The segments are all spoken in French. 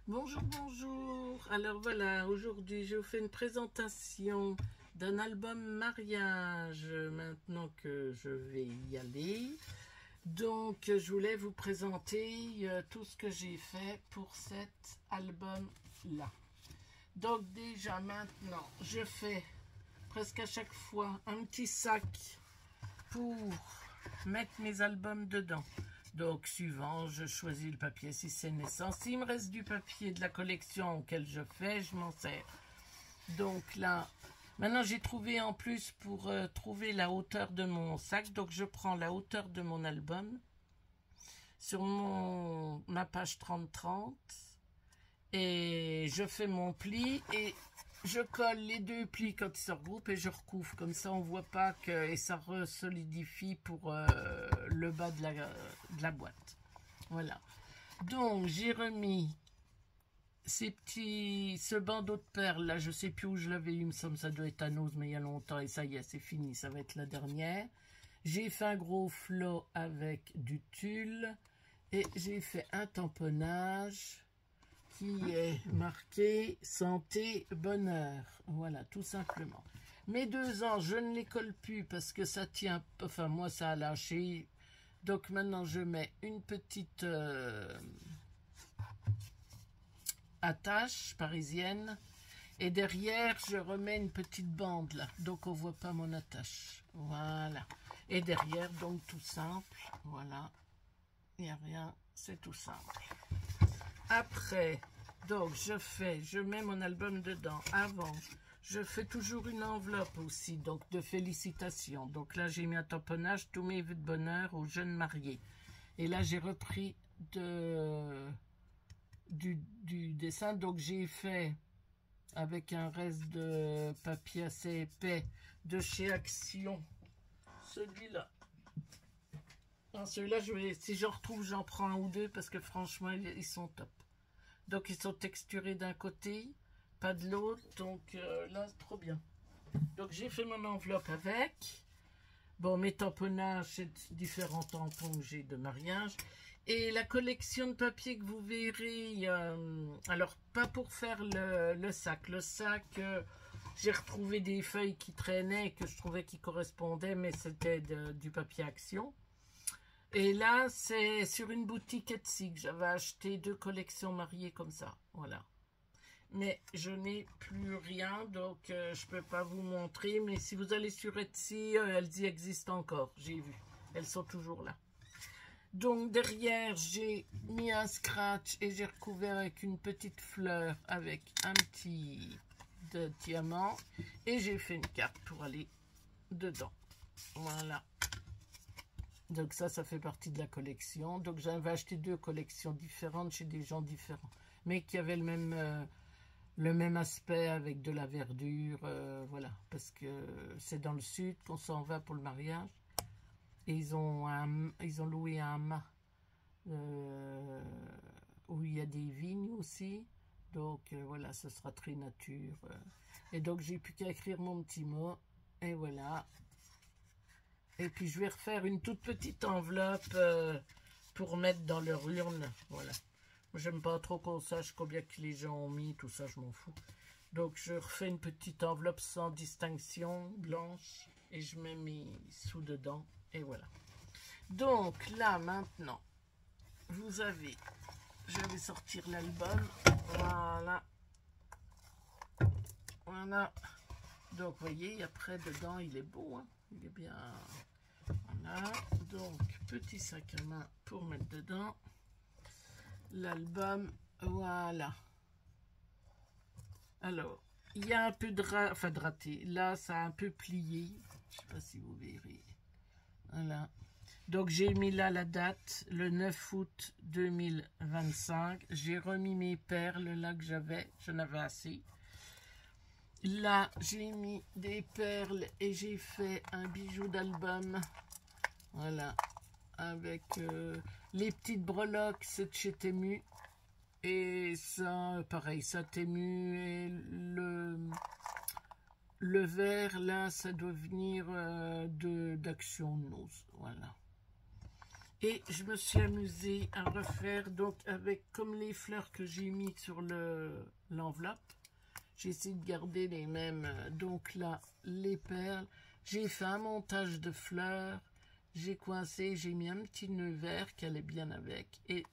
Bonjour, bonjour. Alors voilà, aujourd'hui je vous fais une présentation d'un album mariage, maintenant que je vais y aller. Donc je voulais vous présenter tout ce que j'ai fait pour cet album-là. Donc déjà maintenant, je fais presque à chaque fois un petit sac pour mettre mes albums dedans. Donc, suivant, je choisis le papier si c'est naissance. S'il me reste du papier de la collection auquel je fais, je m'en sers. Donc là, maintenant j'ai trouvé en plus pour trouver la hauteur de mon sac. Donc, je prends la hauteur de mon album sur ma page 30-30 et je fais mon pli et je colle les deux plis quand ils se regroupent et je recouvre. Comme ça, on voit pas que... Et ça resolidifie pour le bas de la boîte. Voilà. Donc, j'ai remis ce bandeau de perles, là, je sais plus où je l'avais eu, il me semble, ça doit être à Nose, mais il y a longtemps, et ça y est, c'est fini, ça va être la dernière. J'ai fait un gros flot avec du tulle, et j'ai fait un tamponnage qui est marqué santé, bonheur. Voilà, tout simplement. Mes 2 ans, je ne les colle plus parce que ça tient, enfin moi ça a lâché. Donc maintenant je mets une petite attache parisienne et derrière je remets une petite bande là. Donc on voit pas mon attache. Voilà. Et derrière donc tout simple. Voilà. Il n'y a rien, c'est tout simple. Après, donc je mets mon album dedans. Avant, je fais toujours une enveloppe aussi, donc de félicitations. Donc là, j'ai mis un tamponnage, tous mes vœux de bonheur aux jeunes mariés. Et là, j'ai repris du dessin. Donc j'ai fait avec un reste de papier assez épais de chez Action. Celui-là. Celui-là, si j'en retrouve, j'en prends un ou deux parce que franchement, ils sont top. Donc, ils sont texturés d'un côté, pas de l'autre. Donc, là, c'est trop bien. Donc, j'ai fait mon enveloppe avec. Bon, mes tamponnages, c'est différents tampons que j'ai de mariage. Et la collection de papier que vous verrez, alors, pas pour faire le sac. Le sac, j'ai retrouvé des feuilles qui traînaient, que je trouvais qui correspondaient, mais c'était du papier Action. Et là, c'est sur une boutique Etsy que j'avais acheté 2 collections mariées comme ça. Voilà. Mais je n'ai plus rien, donc je ne peux pas vous montrer. Mais si vous allez sur Etsy, elles y existent encore. J'ai vu. Elles sont toujours là. Donc derrière, j'ai mis un scratch et j'ai recouvert avec une petite fleur avec un petit diamant. Et j'ai fait une carte pour aller dedans. Voilà. Donc ça fait partie de la collection. Donc j'avais acheté 2 collections différentes chez des gens différents, mais qui avaient le même aspect avec de la verdure, voilà, parce que c'est dans le sud qu'on s'en va pour le mariage. Et ils ont loué un mât où il y a des vignes aussi. Donc voilà, ce sera très nature. Et donc j'ai plus qu'à écrire mon petit mot. Et voilà. Et puis je vais refaire une toute petite enveloppe pour mettre dans leur urne. Voilà. Moi j'aime pas trop qu'on sache combien que les gens ont mis, tout ça je m'en fous. Donc je refais une petite enveloppe sans distinction, blanche, et je mets mes sous dedans. Et voilà. Donc là maintenant, je vais sortir l'album. Voilà. Voilà. Donc vous voyez, après dedans il est beau, hein. Il est bien... Voilà, donc petit sac à main pour mettre dedans l'album. Voilà. Alors, il y a un peu de raté. Là, ça a un peu plié. Je sais pas si vous verrez. Voilà. Donc, j'ai mis là la date, le 9 août 2025. J'ai remis mes perles là que j'en avais assez. Là, j'ai mis des perles et j'ai fait un bijou d'album. Voilà. Avec les petites breloques, c'est de chez Temu. Et ça, pareil, ça Temu. Et le vert, là, ça doit venir d'Action Nose. Voilà. Et je me suis amusée à refaire, donc avec comme les fleurs que j'ai mis sur l'enveloppe, j'ai essayé de garder les mêmes, donc là, les perles. J'ai fait un montage de fleurs, j'ai coincé, j'ai mis un petit nœud vert qui allait bien avec, et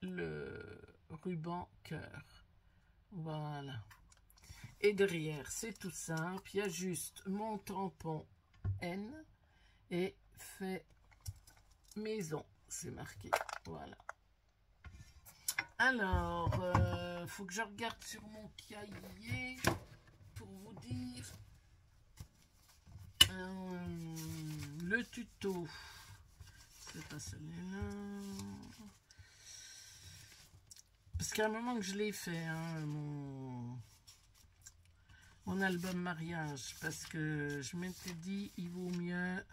le ruban cœur. Voilà. Et derrière, c'est tout simple, il y a juste mon tampon N et fait maison, c'est marqué. Voilà. Alors, faut que je regarde sur mon cahier pour vous dire le tuto. C'est pas celui-là. Parce qu'à un moment que je l'ai fait, hein, mon album mariage, parce que je m'étais dit, il vaut mieux...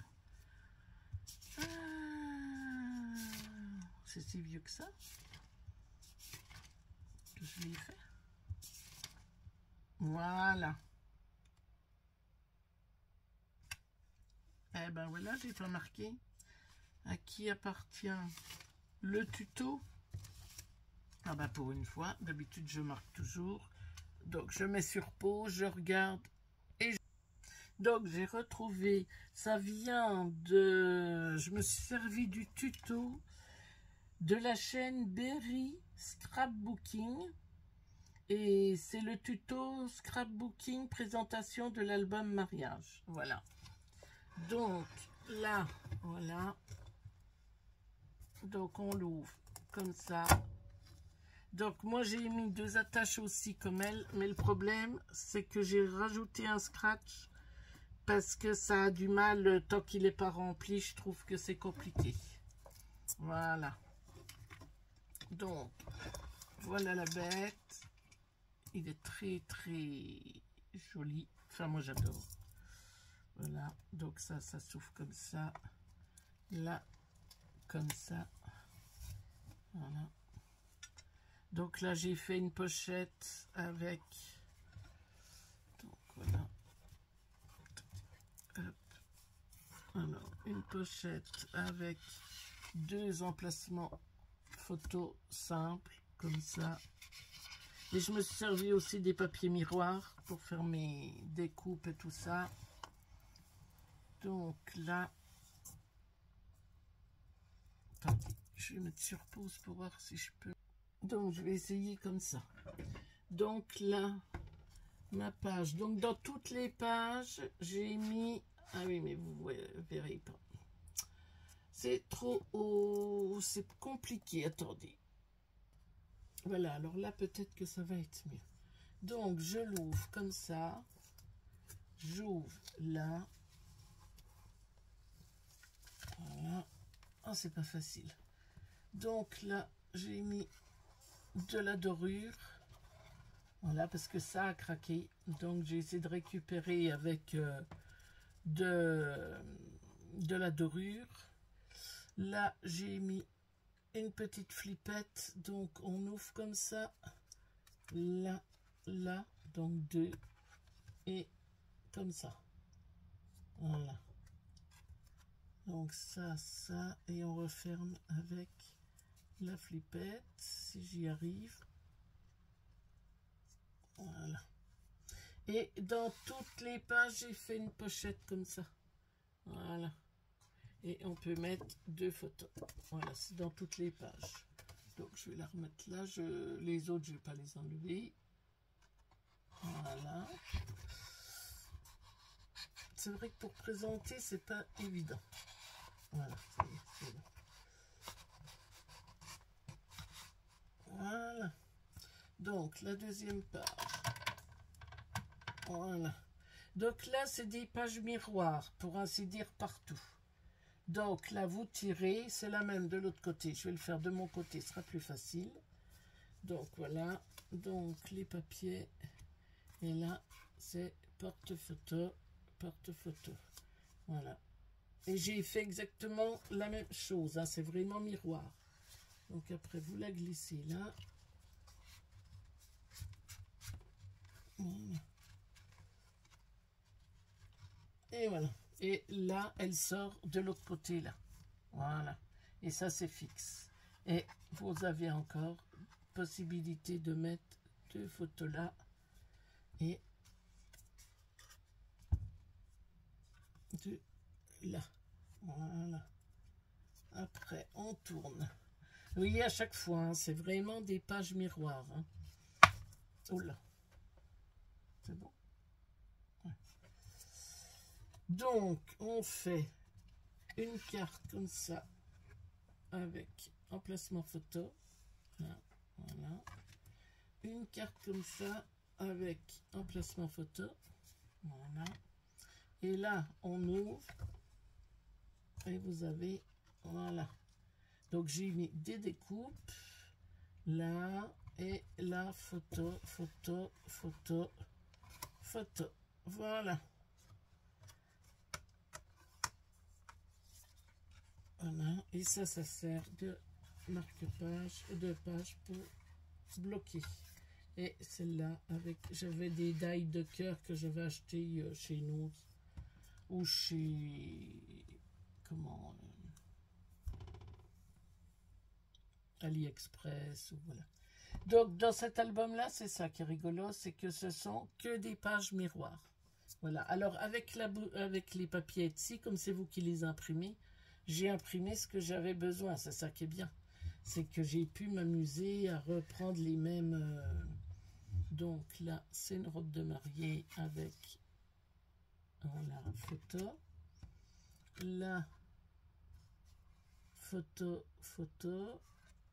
c'est si vieux que ça que je l'ai fait. Voilà. Eh ben voilà, j'ai pas marqué à qui appartient le tuto. Ah ben pour une fois, d'habitude je marque toujours. Donc je mets sur pause, je regarde et donc j'ai retrouvé, ça vient de, je me suis servi du tuto de la chaîne Berry Scrapbooking et c'est le tuto Scrapbooking présentation de l'album mariage. Voilà. Donc là, voilà. Donc on l'ouvre comme ça. Donc moi j'ai mis 2 attaches aussi comme elle, mais le problème c'est que j'ai rajouté un scratch parce que ça a du mal tant qu'il n'est pas rempli, je trouve que c'est compliqué. Voilà. Donc voilà la bête. Il est très très joli. Enfin moi j'adore. Voilà. Donc ça s'ouvre comme ça. Là comme ça. Voilà. Donc là, j'ai fait une pochette avec... Donc voilà. Hop. Alors, une pochette avec 2 emplacements photos simples, comme ça. Et je me suis servi aussi des papiers miroirs pour faire mes découpes et tout ça. Donc là... Attendez, je vais mettre sur pause pour voir si je peux... Donc, je vais essayer comme ça. Donc, là, ma page. Donc, dans toutes les pages, j'ai mis... Ah oui, mais vous ne verrez pas. C'est trop haut. C'est compliqué. Attendez. Voilà, alors là, peut-être que ça va être mieux. Donc, je l'ouvre comme ça. J'ouvre là. Voilà. Oh, c'est pas facile. Donc, là, j'ai mis... de la dorure, voilà, parce que ça a craqué, donc j'ai essayé de récupérer avec de la dorure. Là j'ai mis une petite flippette, donc on ouvre comme ça, là, là, donc 2 et comme ça, voilà, donc ça, et on referme avec la flippette, si j'y arrive. Voilà. Et dans toutes les pages, j'ai fait une pochette comme ça. Voilà. Et on peut mettre 2 photos. Voilà, c'est dans toutes les pages. Donc, je vais la remettre là. Les autres, je ne vais pas les enlever. Voilà. C'est vrai que pour présenter, c'est pas évident. Voilà, c'est bon. Voilà. Donc, la deuxième page. Voilà. Donc là, c'est des pages miroirs, pour ainsi dire, partout. Donc là, vous tirez, c'est la même de l'autre côté. Je vais le faire de mon côté, ce sera plus facile. Donc voilà, donc les papiers. Et là, c'est porte-photo, porte-photo. Voilà. Et j'ai fait exactement la même chose, hein, c'est vraiment miroir. Donc après, vous la glissez là. Voilà. Et voilà. Et là, elle sort de l'autre côté, là. Voilà. Et ça, c'est fixe. Et vous avez encore possibilité de mettre 2 photos là. Et 2 là. Voilà. Après, on tourne. Vous voyez, à chaque fois, hein, c'est vraiment des pages miroirs. Hein. Oh là. C'est bon. Ouais. Donc, on fait une carte comme ça avec emplacement photo. Là, voilà. Une carte comme ça avec emplacement photo. Voilà. Et là, on ouvre. Et vous avez, voilà. Donc, j'ai mis des découpes. Là, et là, photo, photo, photo, photo. Voilà. Voilà. Et ça sert de marque-page, de page pour bloquer. Et celle-là, avec, j'avais des die de cœur que j'avais acheté chez nous ou chez, comment, AliExpress, ou voilà. Donc, dans cet album-là, c'est ça qui est rigolo, c'est que ce sont que des pages miroirs. Voilà. Alors, avec les papiers Etsy, comme c'est vous qui les imprimez, j'ai imprimé ce que j'avais besoin. C'est ça qui est bien. C'est que j'ai pu m'amuser à reprendre les mêmes... Donc là, c'est une robe de mariée avec... Voilà, photo. Là, photo, photo.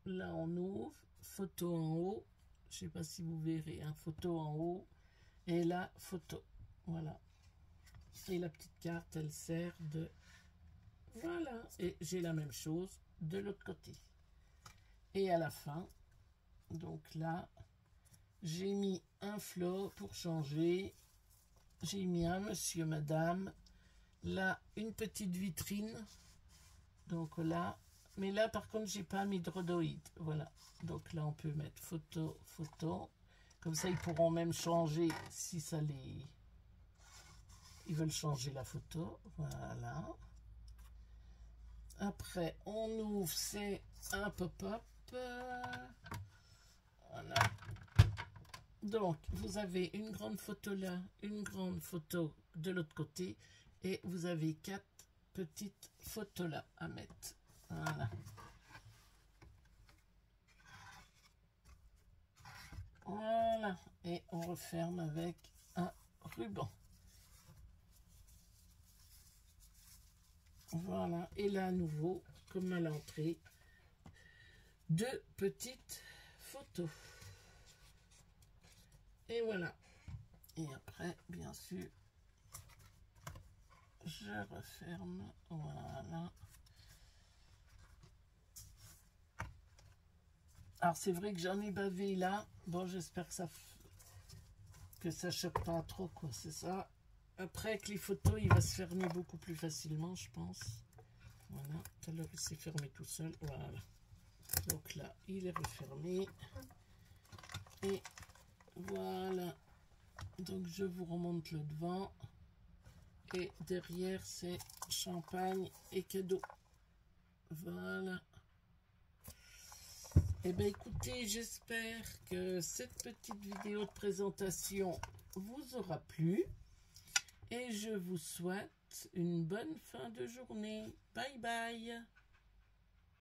Là, on ouvre. Photo en haut. Je ne sais pas si vous verrez. Hein, photo en haut. Et là, photo. Voilà. Et la petite carte, elle sert de... Voilà. Et j'ai la même chose de l'autre côté. Et à la fin, donc là, j'ai mis un flot pour changer. J'ai mis un monsieur, madame. Là, une petite vitrine. Donc là, mais là, par contre, j'ai pas mis de rhodoïde. Voilà. Donc là, on peut mettre photo, photo. Comme ça, ils pourront même changer si ça les... Ils veulent changer la photo. Voilà. Après, on ouvre, c'est un pop-up. Voilà. Donc, vous avez une grande photo là, une grande photo de l'autre côté. Et vous avez 4 petites photos là à mettre. Voilà. Voilà. Et on referme avec un ruban. Voilà. Et là, à nouveau, comme à l'entrée, 2 petites photos. Et voilà. Et après, bien sûr, je referme. Voilà. Alors, c'est vrai que j'en ai bavé là. Bon, j'espère que ça choque pas trop, quoi. C'est ça. Après, avec les photos, il va se fermer beaucoup plus facilement, je pense. Voilà. Tout à l'heure, il s'est fermé tout seul. Voilà. Donc là, il est refermé. Et voilà. Donc, je vous remonte le devant. Et derrière, c'est champagne et cadeau. Voilà. Eh bien, écoutez, j'espère que cette petite vidéo de présentation vous aura plu. Et je vous souhaite une bonne fin de journée. Bye bye.